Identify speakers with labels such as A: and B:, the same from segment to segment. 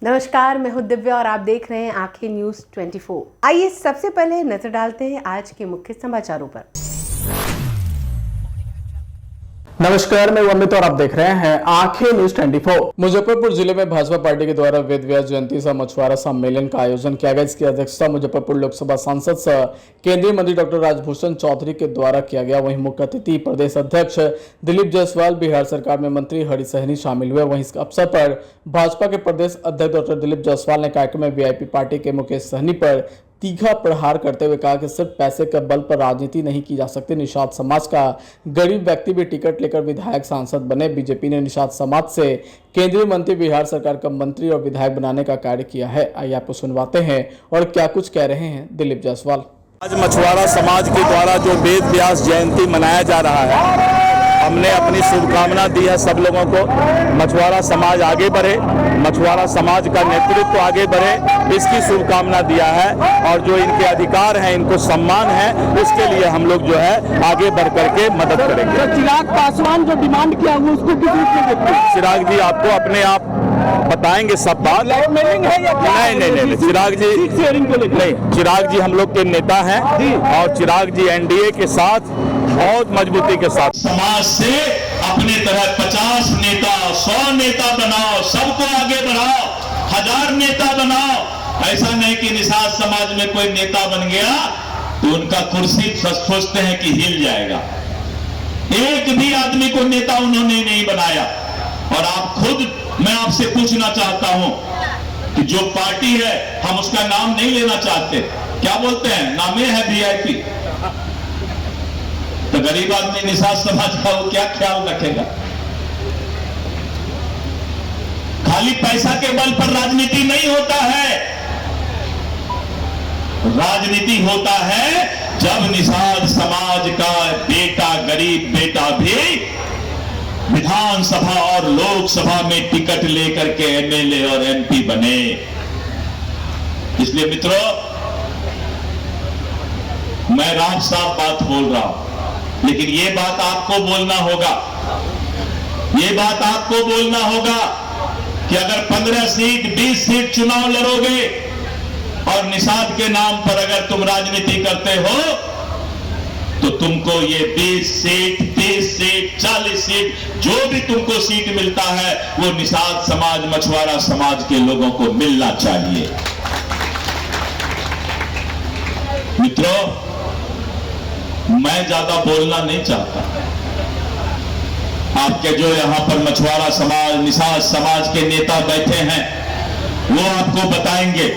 A: नमस्कार, मैं हूं दिव्या और आप देख रहे हैं आंखें न्यूज 24। आइए सबसे पहले नजर डालते हैं आज के मुख्य समाचारों पर।
B: नमस्कार, मैं अमित और आप देख रहे हैं आंखें न्यूज 24। मुजफ्फरपुर जिले में भाजपा पार्टी के द्वारा वेद व्यास जयंती सह मछुआरा सम्मेलन का आयोजन किया गया। इसकी अध्यक्षता मुजफ्फरपुर लोकसभा सांसद सह केंद्रीय मंत्री डॉक्टर राजभूषण चौधरी के द्वारा किया गया। वहीं मुख्य अतिथि प्रदेश अध्यक्ष दिलीप जायसवाल, बिहार सरकार में मंत्री हरीश सहनी शामिल हुए। वहीं इस अवसर पर भाजपा के प्रदेश अध्यक्ष डॉक्टर दिलीप जायसवाल ने कार्यक्रम में वीआईपी पार्टी के मुकेश सहनी पर तीखा प्रहार करते हुए कहा कि सिर्फ पैसे के बल पर राजनीति नहीं की जा सकती। निषाद समाज का गरीब व्यक्ति भी टिकट लेकर विधायक सांसद बने। बीजेपी ने निषाद समाज से केंद्रीय मंत्री, बिहार सरकार का मंत्री और विधायक बनाने का कार्य किया है। आइए आपको सुनवाते हैं और क्या कुछ कह रहे हैं दिलीप जायसवाल।
C: आज मछुआरा समाज के द्वारा जो वेद व्यास जयंती मनाया जा रहा है, हमने अपनी शुभकामना दी है सब लोगों को। मछुआरा समाज आगे बढ़े, मछुआरा समाज का नेतृत्व आगे बढ़े, इसकी शुभकामना दिया है। और जो इनके अधिकार हैं, इनको सम्मान है, उसके लिए हम लोग जो है आगे बढ़ करके मदद करेंगे।
D: तो चिराग पासवान जो डिमांड किया हुआ उसको किस रूप में देखते हैं?
C: चिराग जी आपको अपने आप बताएंगे सब बात।
D: ब्लैकमेलिंग है या क्या?
C: नहीं, चिराग जी नहीं, चिराग जी हम लोग के नेता हैं और चिराग जी एनडीए के साथ बहुत मजबूती के साथ।
E: समाज से अपने तरह 50 नेता, 100 नेता बनाओ, सबको आगे बढ़ाओ, 1000 नेता बनाओ। ऐसा नहीं कि निषाद समाज में कोई नेता बन गया तो उनका कुर्सी सोचते हैं कि हिल जाएगा। एक भी आदमी को नेता उन्होंने नहीं बनाया। और आप खुद, मैं आपसे पूछना चाहता हूं कि जो पार्टी है, हम उसका नाम नहीं लेना चाहते, क्या बोलते हैं, नामे है वीआईपी। तो गरीब आदमी निषाद समाज का वो क्या ख्याल रखेगा? खाली पैसा के बल पर राजनीति नहीं होता है। राजनीति होता है जब निषाद समाज का बेटा, गरीब बेटा भी विधानसभा और लोकसभा में टिकट लेकर के एमएलए और एमपी बने। इसलिए मित्रों, मैं राम साफ बात बोल रहा हूं, लेकिन ये बात आपको बोलना होगा, ये बात आपको बोलना होगा कि अगर 15 सीट 20 सीट चुनाव लड़ोगे और निषाद के नाम पर अगर तुम राजनीति करते हो तो तुमको ये 20 सीट, 30 सीट, 40 सीट, जो भी तुमको सीट मिलता है वो निषाद समाज, मछुआरा समाज के लोगों को मिलना चाहिए। मित्रों, मैं ज्यादा बोलना नहीं चाहता। आपके जो यहां पर मछुआरा समाज, निषाद समाज के नेता बैठे हैं, वो आपको बताएंगे।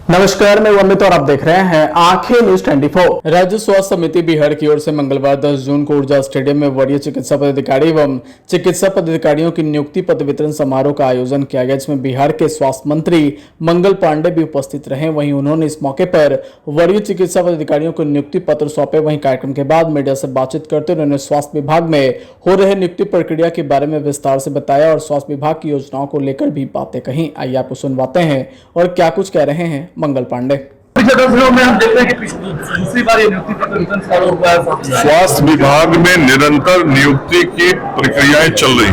B: नमस्कार, मैं अमित और आप देख रहे हैं आंखें न्यूज 24। राज्य स्वास्थ्य समिति बिहार की ओर से मंगलवार 10 जून को ऊर्जा स्टेडियम में वरीय चिकित्सा पदाधिकारी एवं चिकित्सा पदाधिकारियों की नियुक्ति पत्र वितरण समारोह का आयोजन किया गया, जिसमें बिहार के स्वास्थ्य मंत्री मंगल पांडे भी उपस्थित रहे। वहीं उन्होंने इस मौके पर वरीय चिकित्सा पदाधिकारियों को नियुक्ति पत्र सौंपे। वहीं कार्यक्रम के बाद मीडिया से बातचीत करते उन्होंने स्वास्थ्य विभाग में हो रहे नियुक्ति प्रक्रिया के बारे में विस्तार से बताया और स्वास्थ्य विभाग की योजनाओं को लेकर भी बातें कही। आइए आपको सुनवाते हैं और क्या कुछ कह रहे हैं मंगल पांडे।
D: में हम देखते हैं कि दूसरी बार ये नियुक्ति पत्र वितरण चालू हुआ है।
F: स्वास्थ्य विभाग में निरंतर नियुक्ति की प्रक्रियाएं चल रही।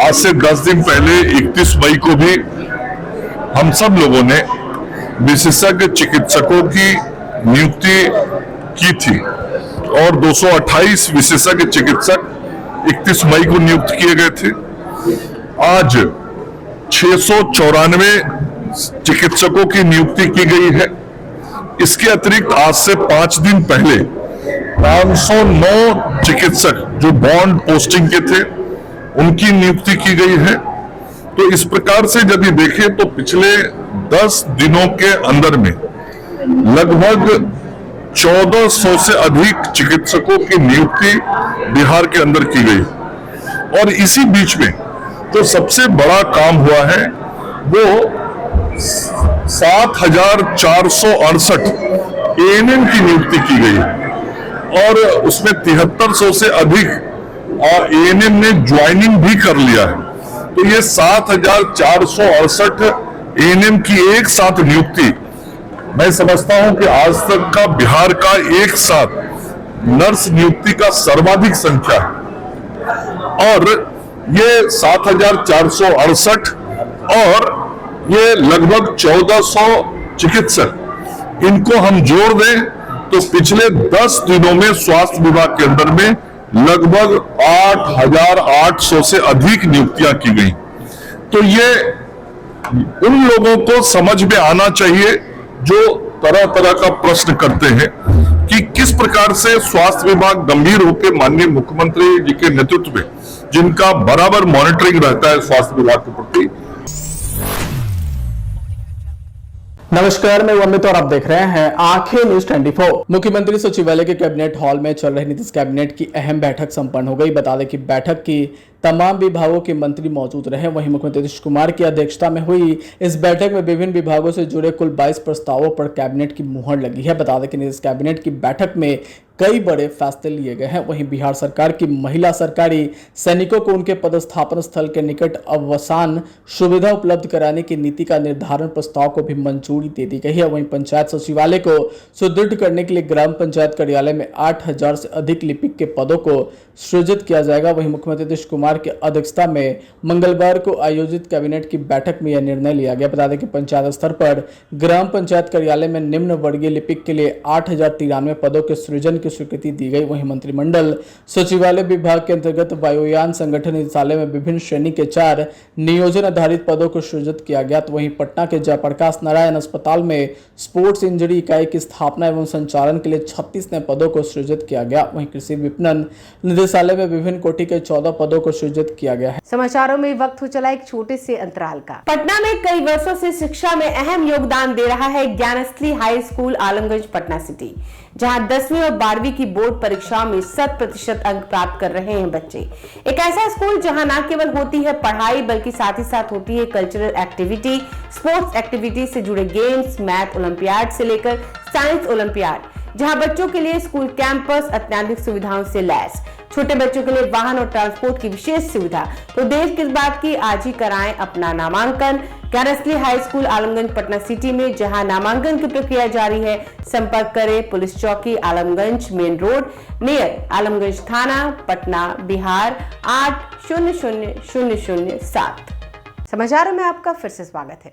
F: आज से 10 दिन पहले 31 मई को भी हम सब लोगों ने विशेषज्ञ चिकित्सकों की नियुक्ति की थी और 228 विशेषज्ञ चिकित्सक 31 मई को नियुक्त किए गए थे। आज 694 चिकित्सकों की नियुक्ति की गई है। इसके अतिरिक्त आज से 5 दिन पहले 509 चिकित्सक जो बॉन्ड पोस्टिंग के थे, उनकी नियुक्ति की गई है। तो इस प्रकार से यदि देखें तो पिछले 10 दिनों के अंदर में लगभग 1400 से अधिक चिकित्सकों की नियुक्ति बिहार के अंदर की गई। और इसी बीच में जो सबसे बड़ा काम हुआ है वो 7,468 एएनएम की नियुक्ति की गई और उसमें 7300 से अधिक एएनएम ने ज्वाइनिंग भी कर लिया है। तो ये 7,468 एएनएम की एक साथ नियुक्ति, मैं समझता हूं कि आज तक का बिहार का एक साथ नर्स नियुक्ति का सर्वाधिक संख्या है। और ये 7,468 और ये लगभग 1,400 चिकित्सक, इनको हम जोड़ दें तो पिछले 10 दिनों में स्वास्थ्य विभाग के अंदर में लगभग 8,800 से अधिक नियुक्तियां की गई। तो ये उन लोगों को समझ में आना चाहिए जो तरह तरह का प्रश्न करते हैं कि किस प्रकार से स्वास्थ्य विभाग गंभीर होकर माननीय मुख्यमंत्री जी के नेतृत्व में, जिनका बराबर मॉनिटरिंग रहता है स्वास्थ्य विभाग के प्रति।
B: नमस्कार, मैं अमित और आप देख रहे हैं आंखें न्यूज 24। मुख्यमंत्री सचिवालय के कैबिनेट हॉल में चल रही नीतीश कैबिनेट की अहम बैठक संपन्न हो गई। बता दें कि बैठक की तमाम विभागों के मंत्री मौजूद रहे। वहीं मुख्यमंत्री नीतीश कुमार की अध्यक्षता में हुई इस बैठक में विभिन्न विभागों से जुड़े कुल 22 प्रस्तावों पर कैबिनेट की मुहर लगी है। बता दें कि नीतीश कैबिनेट की बैठक में कई बड़े फैसले लिए गए हैं। वहीं बिहार सरकार की महिला सरकारी सैनिकों को उनके पदस्थापन स्थल के निकट अवसान सुविधा उपलब्ध कराने की नीति का निर्धारण प्रस्ताव को भी मंजूरी दे दी गई है। वहीं पंचायत सचिवालय को सुदृढ़ करने के लिए ग्राम पंचायत कार्यालय में 8,000 से अधिक लिपिक के पदों को सृजित किया जाएगा। वहीं मुख्यमंत्री नीतीश कुमार की अध्यक्षता में मंगलवार को आयोजित कैबिनेट की बैठक में यह निर्णय लिया गया। बता दें कि पंचायत स्तर पर ग्राम पंचायत कार्यालय में निम्न वर्गीय लिपिक के लिए 8,093 पदों के सृजन की स्वीकृति दी गई। वहीं मंत्रिमंडल सचिवालय विभाग के अंतर्गत वायुयान संगठन निदेशालय में विभिन्न श्रेणी के 4 नियोजन आधारित पदों को सृजित किया गया। तो वहीं पटना के जयप्रकाश नारायण अस्पताल में स्पोर्ट्स इंजरी इकाई की स्थापना एवं संचालन के लिए 36 नए पदों को सृजित किया गया। वहीं कृषि विपणन निदेशालय में विभिन्न कोटि के 14 पदों को सृजित किया गया है।
A: समाचारों में वक्त हो चला एक छोटे से अंतराल का।
G: पटना में कई वर्षों से शिक्षा में अहम योगदान दे रहा है Gyansthali high school Alamganj Patna city, जहां 10वीं और 12वीं की बोर्ड परीक्षाओं में 100% अंक प्राप्त कर रहे हैं बच्चे। एक ऐसा स्कूल जहां न केवल होती है पढ़ाई बल्कि साथ ही साथ होती है कल्चरल एक्टिविटी, स्पोर्ट्स एक्टिविटी से जुड़े गेम्स, मैथ ओलंपियाड से लेकर साइंस ओलंपियाड, जहां बच्चों के लिए स्कूल कैंपस अत्याधुनिक सुविधाओं से लैस, छोटे बच्चों के लिए वाहन और ट्रांसपोर्ट की विशेष सुविधा। तो देर किस बात की, आज ही कराएं अपना नामांकन Gyansthali high school Alamganj Patna city में, जहां नामांकन की प्रक्रिया जारी है। संपर्क करें पुलिस चौकी Alamganj main road near Alamganj थाना पटना बिहार 800007।
A: समाचारों में आपका फिर से स्वागत है।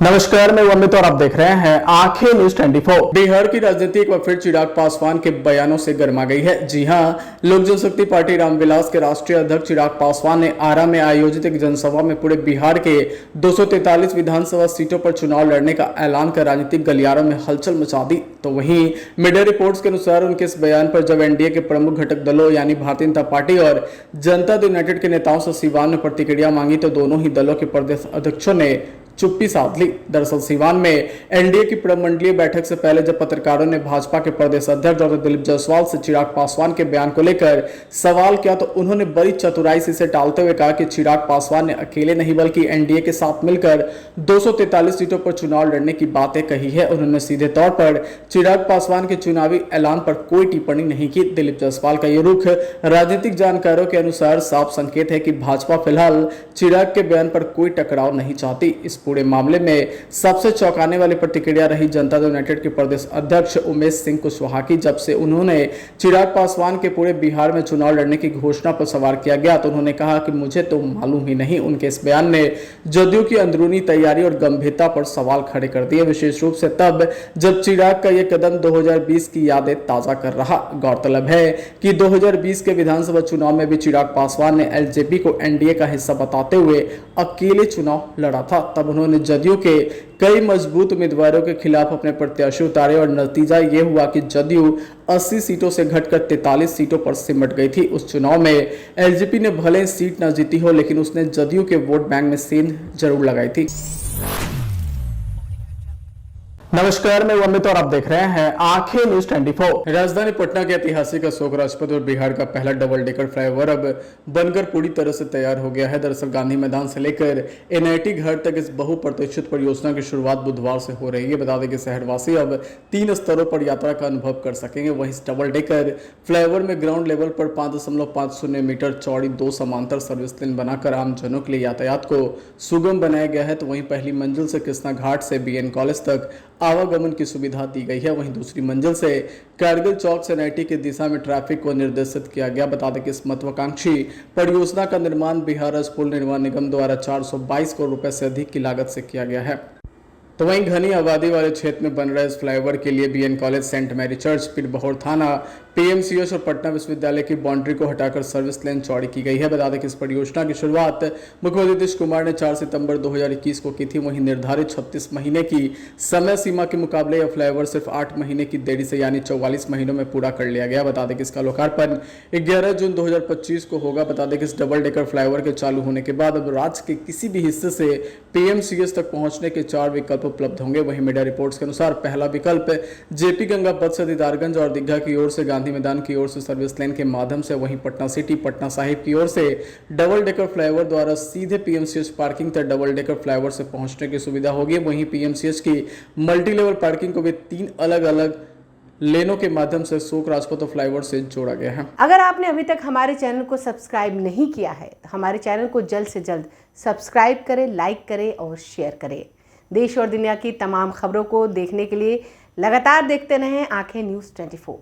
B: नमस्कार, मैं अमित और आप देख रहे हैं आंखें न्यूज 24। बिहार की राजनीति एक बार फिर चिराग पासवान के बयानों से गर्मा गई है। जी हां, लोक जनशक्ति पार्टी रामविलास के राष्ट्रीय अध्यक्ष चिराग पासवान ने आरा में आयोजित एक जनसभा में पूरे बिहार के 243 विधानसभा सीटों पर चुनाव लड़ने का ऐलान कर राजनीतिक गलियारों में हलचल मचा दी। तो वहीं मीडिया रिपोर्ट्स के अनुसार उनके इस बयान पर जब एनडीए के प्रमुख घटक दलों यानी भारतीय जनता पार्टी और जनता दल यूनाइटेड के नेताओं से सिवान में प्रतिक्रिया मांगी तो दोनों ही दलों के प्रदेश अध्यक्षों ने चुप्पी साध ली। दरअसल सिवान में एनडीए की प्रमंडलीय बैठक से पहले जब पत्रकारों ने भाजपा के प्रदेश अध्यक्ष डॉक्टर दिलीप जायसवाल से चिराग पासवान के बयान को लेकर सवाल किया तो उन्होंने बड़ी चतुराई से इसे टालते हुए कहा कि चिराग पासवान ने अकेले नहीं बल्कि एनडीए के साथ मिलकर 243 सीटों पर चुनाव लड़ने की बातें कही है। उन्होंने सीधे तौर पर चिराग पासवान के चुनावी ऐलान पर कोई टिप्पणी नहीं की। दिलीप जायसवाल का ये रुख राजनीतिक जानकारों के अनुसार साफ संकेत है कि भाजपा फिलहाल चिराग के बयान पर कोई टकराव नहीं चाहती। इस पूरे मामले में सबसे चौंकाने वाली प्रतिक्रिया रही जनता दल यूनाइटेड के प्रदेश अध्यक्ष उमेश सिंह कुशवाहा की। जब से उन्होंने चिराग पासवान के पूरे बिहार में चुनाव लड़ने की घोषणा पर सवाल किया गया तो उन्होंने कहा कि मुझे तो मालूम ही नहीं। उनके इस बयान ने जदयू की अंदरूनी तैयारी और गंभीरता पर सवाल खड़े कर दिए, विशेष रूप से तब जब चिराग का यह कदम 2020 की यादें ताजा कर रहा। गौरतलब है कि 2020 के विधानसभा चुनाव में भी चिराग पासवान ने एलजेपी को एनडीए का हिस्सा बताते हुए अकेले चुनाव लड़ा था। तब उन्होंने जदयू के कई मजबूत उम्मीदवारों के खिलाफ अपने प्रत्याशी उतारे और नतीजा यह हुआ कि जदयू 80 सीटों से घटकर 43 सीटों पर सिमट गई थी। उस चुनाव में एलजेपी ने भले सीट न जीती हो लेकिन उसने जदयू के वोट बैंक में सेंध जरूर लगाई थी। नमस्कार, मैं अमित और आप देख रहे हैं आंखें न्यूज 24। राजधानी पटना के ऐतिहासिक अशोक राजपथ और बिहार का पहला डबल डेकर फ्लाईओवर अब बनकर पूरी तरह से तैयार हो गया है। दरअसल गांधी मैदान से लेकर एनआईटी घर तक इस बहुप्रतीक्षित परियोजना की शुरुआत बुधवार से हो रही है। बता दें कि शहरवासी अब 3 स्तरों पर यात्रा का अनुभव कर सकेंगे। वहीं इस डबल डेकर फ्लाईओवर में ग्राउंड लेवल पर 5.50 मीटर चौड़ी 2 समांतर सर्विस लेन बनाकर आमजनों के लिए यातायात को सुगम बनाया गया है। तो वहीं पहली मंजिल से कृष्णा घाट से बीएन कॉलेज तक आवागमन की सुविधा दी गई है। वहीं दूसरी मंजिल से कारगिल चौक से NIT की दिशा में ट्रैफिक को निर्देशित किया गया। बता दें कि इस महत्वाकांक्षी परियोजना का निर्माण बिहार राज्य पुल निर्माण निगम द्वारा 422 करोड़ रुपए से अधिक की लागत से किया गया है। तो वहीं घनी आबादी वाले क्षेत्र में बन रहे इस फ्लाईओवर के लिए BN college, saint Mary church, Pirbahore थाना, PMCH और पटना विश्वविद्यालय की बाउंड्री को हटाकर सर्विस लेन चौड़ी की गई है। बता दें कि इस परियोजना की शुरुआत मुख्यमंत्री नीतीश कुमार ने 4 सितंबर 2021 को की थी। वहीं निर्धारित 36 महीने की समय सीमा के मुकाबले यह फ्लाईओवर सिर्फ 8 महीने की देरी से यानी 44 महीनों में पूरा कर लिया गया। बता दें कि इसका लोकार्पण 11 जून 2025 को होगा। बता दें कि इस डबल डेकर फ्लाईओवर के चालू होने के बाद अब राज्य के किसी भी हिस्से से PMCH तक पहुंचने के 4 विकल्प उपलब्ध होंगे। वहीं मीडिया रिपोर्ट्स के अनुसार पहला विकल्प JP गंगा पथ से दीदारगंज और दीघा की ओर से गांधी मैदान की ओर से सर्विस लेन के माध्यम से, वहीं पटना सिटी, पटना साहिब की ओर से डबल डेकर फ्लाईओवर द्वारा सीधे PMCH पार्किंग तक डबल डेकर फ्लाईओवर से पहुंचने की सुविधा होगी। वहीं PMCH की मल्टी लेवल पार्किंग को भी 3 अलग अलग लेनों के माध्यम से अशोक राजपथ और फ्लाईओवर से जोड़ा गया है।
A: अगर आपने अभी तक हमारे चैनल को सब्सक्राइब नहीं किया है तो हमारे चैनल को जल्द से जल्द सब्सक्राइब करें, लाइक करें और शेयर करें। देश और दुनिया की तमाम खबरों को देखने के लिए लगातार देखते रहें आंखें न्यूज़ 24।